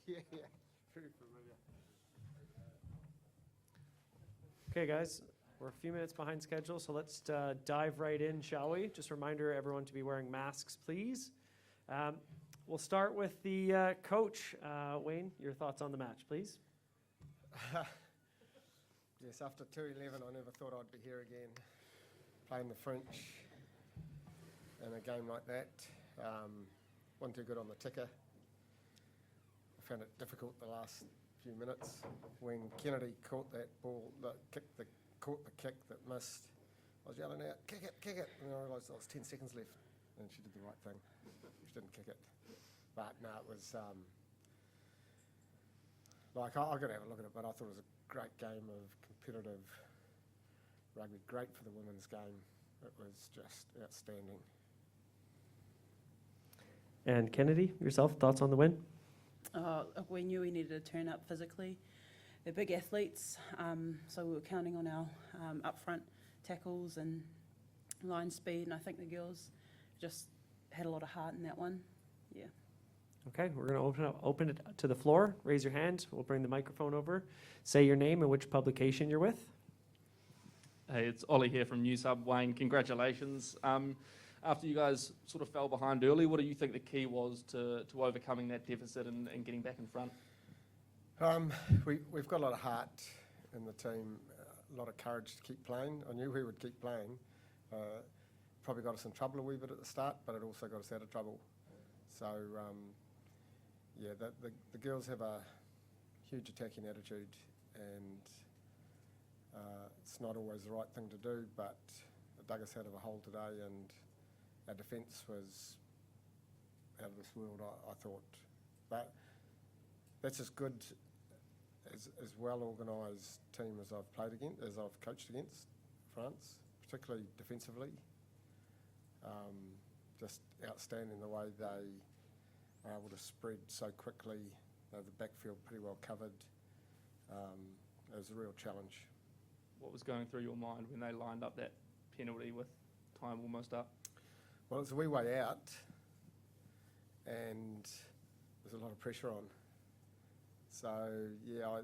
Yeah, very familiar. Okay, guys, we're a few minutes behind schedule, so let's dive right in, shall we? Just a reminder, everyone, to be wearing masks, please. We'll start with the coach. Wayne, your thoughts on the match, please. Yes, after 2-11, I never thought I'd be here again, playing the French in a game like that. Wasn't too good on the ticker. I found it difficult the last few minutes. When Kennedy caught that ball, caught the kick that missed, I was yelling out, kick it, and I realised there was 10 seconds left, and she did the right thing. She didn't kick it. But no, it was, I've got to have a look at it, but I thought it was a great game of competitive rugby, great for the women's game. It was just outstanding. And Kennedy, yourself, thoughts on the win? We knew we needed to turn up physically. They're big athletes, so we were counting on our upfront tackles and line speed, and I think the girls just had a lot of heart in that one. Yeah. Okay, we're going to open it to the floor. Raise your hand. We'll bring the microphone over. Say your name and which publication you're with. Hey, it's Ollie here from News Hub. Wayne, congratulations. After you guys sort of fell behind early, what do you think the key was to overcoming that deficit and getting back in front? We've got a lot of heart in the team, a lot of courage to keep playing. I knew we would keep playing. Probably got us in trouble a wee bit at the start, but it also got us out of trouble. So, yeah, the girls have a huge attacking attitude, and it's not always the right thing to do, but it dug us out of a hole today, and our defence was out of this world, I thought. But that's as good, as well organised team as I've played against, as I've coached against France, particularly defensively. Just outstanding the way they are able to spread so quickly. The backfield pretty well covered. It was a real challenge. What was going through your mind when they lined up that penalty with time almost up? Well, it's a wee way out, and there's a lot of pressure on. So I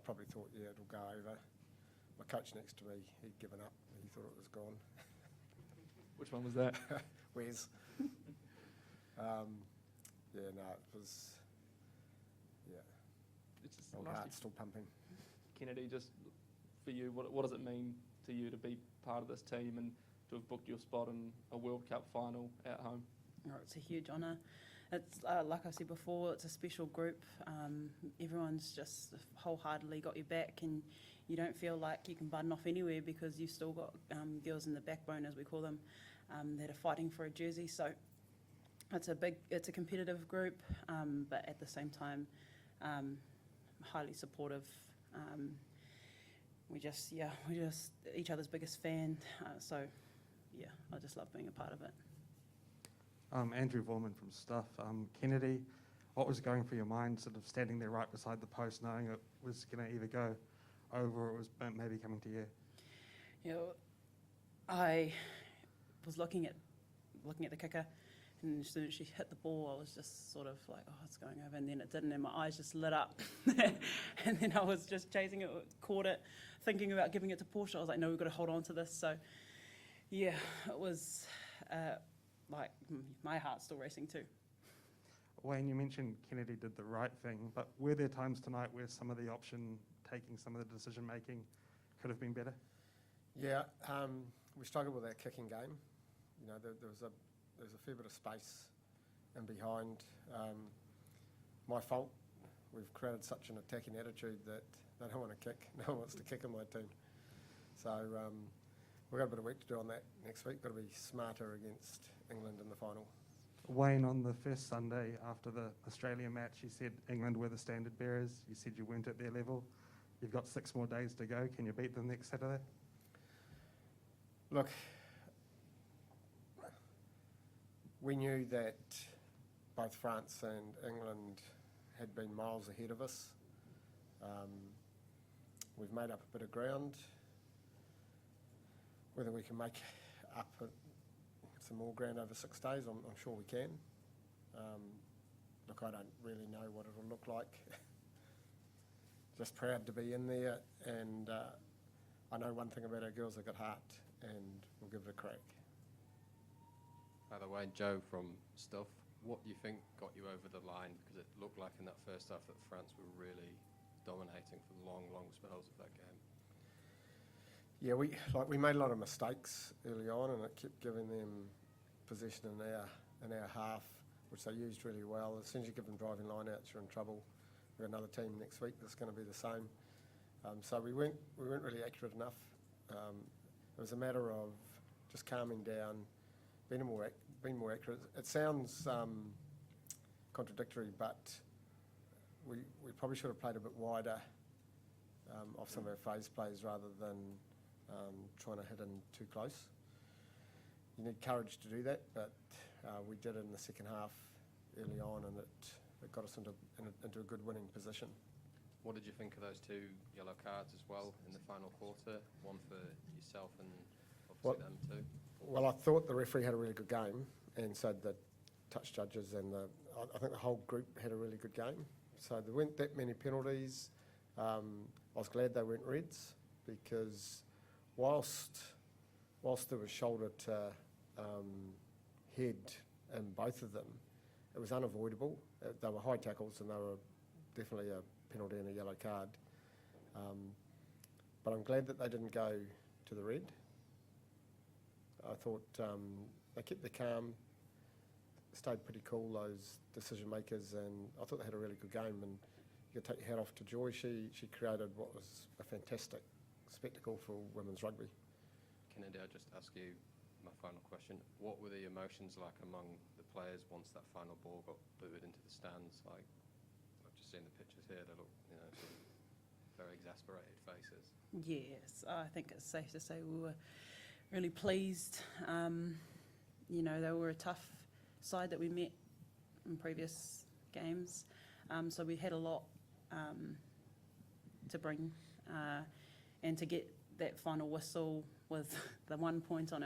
probably thought, it'll go over. My coach next to me, he'd given up. He thought it was gone. Which one was that? Wes. It was. It's just My heart's still pumping. Kennedy, just for you, what does it mean to you to be part of this team and to have booked your spot in a World Cup final at home? Oh, it's a huge honour. It's like I said before, it's a special group. Everyone's just wholeheartedly got your back, and you don't feel like you can button off anywhere because you've still got girls in the backbone, as we call them, that are fighting for a jersey. So it's a competitive group, but at the same time, highly supportive. We're just each other's biggest fan. I just love being a part of it. Andrew Vorman from Stuff. Kennedy, what was going through your mind, sort of standing there right beside the post, knowing it was going to either go over or it was maybe coming to you? I was looking at the kicker, and as soon as she hit the ball, I was just sort of like, oh, it's going over, and then it didn't, and my eyes just lit up. And then I was just chasing it, caught it, thinking about giving it to Portia. I was like, no, we've got to hold on to this. So, yeah, it was my heart's still racing too. Wayne, you mentioned Kennedy did the right thing, but were there times tonight where some of the option taking, some of the decision making could have been better? Yeah, we struggled with our kicking game. There was a fair bit of space in behind. My fault. We've created such an attacking attitude that they don't want to kick. No one wants to kick in my team. So we've got a bit of work to do on that next week. Got to be smarter against England in the final. Wayne, on the first Sunday after the Australia match, you said England were the standard bearers. You said you weren't at their level. You've got 6 more days to go. Can you beat them next Saturday? Look, we knew that both France and England had been miles ahead of us. We've made up a bit of ground. Whether we can make up some more ground over 6 days, I'm sure we can. look, I don't really know what it'll look like. Just proud to be in there, and I know one thing about our girls, they've got heart, and we'll give it a crack. By the way, Joe from Stuff, what do you think got you over the line? Because it looked like in that first half that France were really dominating for long, long spells of that game. Yeah, we made a lot of mistakes early on, and it kept giving them possession in our half, which they used really well. As soon as you give them driving line-outs, you're in trouble. We've got another team next week that's going to be the same. So we weren't really accurate enough. It was a matter of just calming down, being more accurate. It sounds contradictory, but we probably should have played a bit wider off some of our phase plays rather than trying to hit in too close. You need courage to do that, but we did it in the second half early on, and it got us into a good winning position. What did you think of those 2 yellow cards as well in the final quarter? One for yourself and obviously them too. Well, I thought the referee had a really good game, and so the touch judges and I think the whole group had a really good game. So there weren't that many penalties. I was glad they weren't reds, because whilst there was shoulder to head in both of them, it was unavoidable. They were high tackles, and they were definitely a penalty and a yellow card. But I'm glad that they didn't go to the red. I thought they kept their calm, stayed pretty cool, those decision makers, and I thought they had a really good game. And you could take your hat off to Joy. She created what was a fantastic spectacle for women's rugby. Kennedy, I'll just ask you my final question. What were the emotions like among the players once that final ball got booed into the stands? Like, I've just seen the pictures here. They look, sort of very exasperated faces. Yes, I think it's safe to say we were really pleased. They were a tough side that we met in previous games, so we had a lot to bring, and to get that final whistle with the 1 point in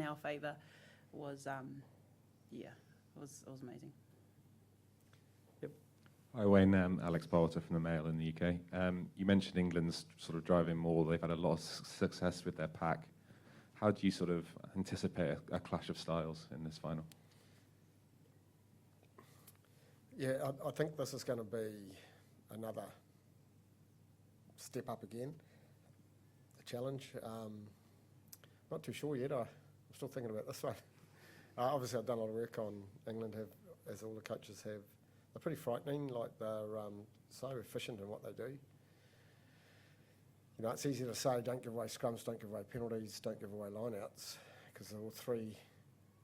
our favour was it was amazing. Hi Wayne, Alex Porter from the Mail in the UK. You mentioned England's sort of driving more. They've had a lot of success with their pack. How do you sort of anticipate a clash of styles in this final? Yeah, I think this is going to be another step up again, a challenge. Not too sure yet. I'm still thinking about this one. Obviously, I've done a lot of work on England, as all the coaches have. They're pretty frightening, like they're so efficient in what they do. It's easy to say, don't give away scrums, don't give away penalties, don't give away lineouts, because all 3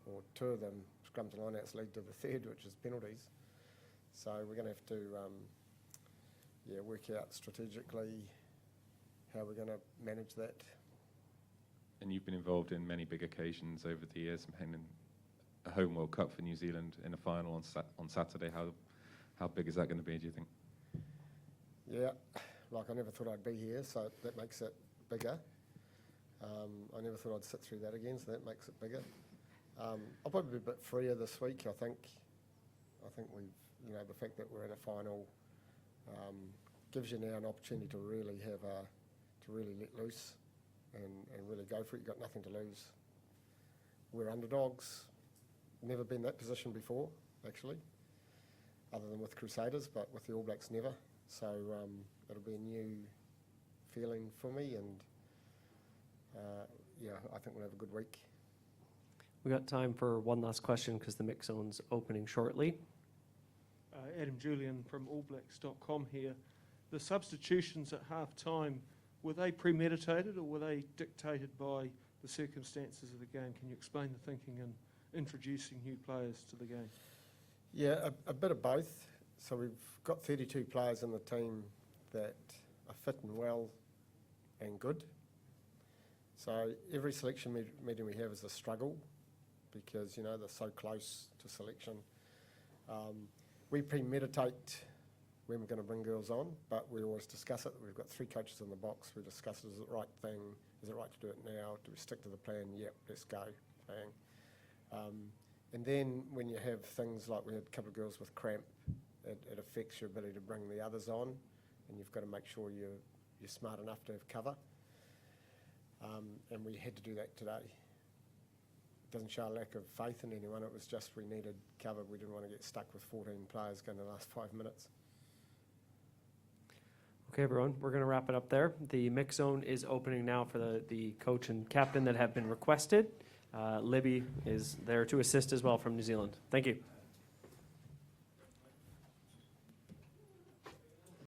or 2 of them, scrums and lineouts, lead to the third, which is penalties. So we're going to have to work out strategically how we're going to manage that. And you've been involved in many big occasions over the years, playing in a home World Cup for New Zealand in a final on Saturday. How big is that going to be, do you think? Yeah, I never thought I'd be here, so that makes it bigger. I never thought I'd sit through that again, so that makes it bigger. I'll probably be a bit freer this week. I think we've, the fact that we're in a final gives you now an opportunity to really to really let loose and really go for it. You've got nothing to lose. We're underdogs. Never been in that position before, actually, other than with Crusaders, but with the All Blacks, never. So it'll be a new feeling for me, and I think we'll have a good week. We got time for one last question because the mix zone's opening shortly. Adam Julian from allblacks.com here. The substitutions at half time, were they premeditated or were they dictated by the circumstances of the game? Can you explain the thinking in introducing new players to the game? Yeah, a bit of both. So we've got 32 players in the team that are fit and well and good. So every selection meeting we have is a struggle because, they're so close to selection. We premeditate when we're going to bring girls on, but we always discuss it. We've got 3 coaches in the box. We discuss it, is it the right thing? Is it right to do it now? Do we stick to the plan? Yep, let's go. Bang. And then when you have things like we had a couple of girls with cramp, it affects your ability to bring the others on, and you've got to make sure you're smart enough to have cover. And we had to do that today. It doesn't show a lack of faith in anyone, it was just we needed cover. We didn't want to get stuck with 14 players going the last 5 minutes. Okay, everyone, we're going to wrap it up there. The mix zone is opening now for the coach and captain that have been requested. Libby is there to assist as well from New Zealand. Thank you.